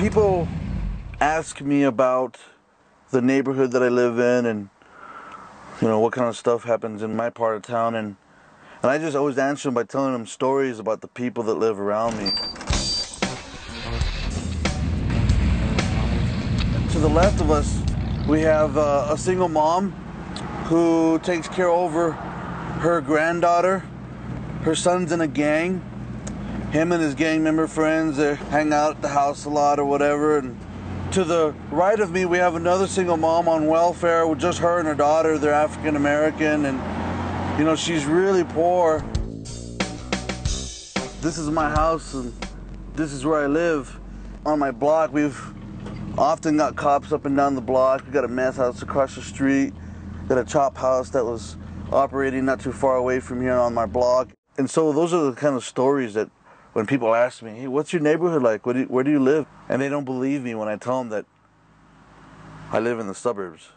people ask me about the neighborhood that I live in and, you know, what kind of stuff happens in my part of town, and I just always answer them by telling them stories about the people that live around me. To the left of us, we have a single mom who takes care over her granddaughter. Her son's in a gang. Him and his gang member friends, they hang out at the house a lot or whatever. And to the right of me, we have another single mom on welfare with just her and her daughter. They're African American, and you know, she's really poor. This is my house, and this is where I live. On my block, we've often got cops up and down the block. We got a meth house across the street. Got a chop house that was operating not too far away from here on my block. And so those are the kind of stories that when people ask me, hey, what's your neighborhood like? Where do you live? And they don't believe me when I tell them that I live in the suburbs.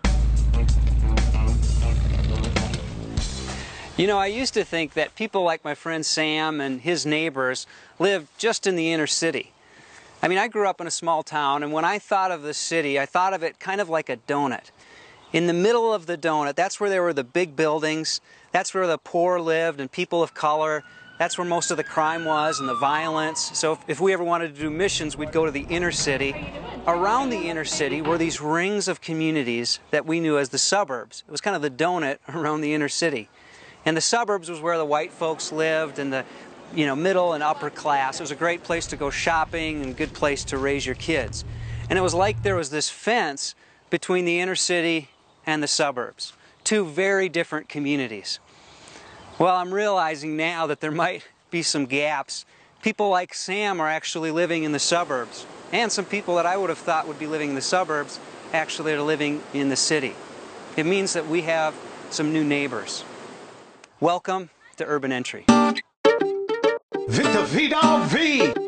You know, I used to think that people like my friend Sam and his neighbors lived just in the inner city. I mean, I grew up in a small town, and when I thought of the city, I thought of it kind of like a donut. In the middle of the donut, that's where there were the big buildings, that's where the poor lived and people of color. That's where most of the crime was and the violence. So if we ever wanted to do missions, we'd go to the inner city. Around the inner city were these rings of communities that we knew as the suburbs. It was kind of the donut around the inner city. And the suburbs was where the white folks lived and the middle and upper class. It was a great place to go shopping and a good place to raise your kids. And it was like there was this fence between the inner city and the suburbs. Two very different communities. Well, I'm realizing now that there might be some gaps. People like Sam are actually living in the suburbs, and some people that I would have thought would be living in the suburbs actually are living in the city. It means that we have some new neighbors. Welcome to Urban Entry. Vita Vida V!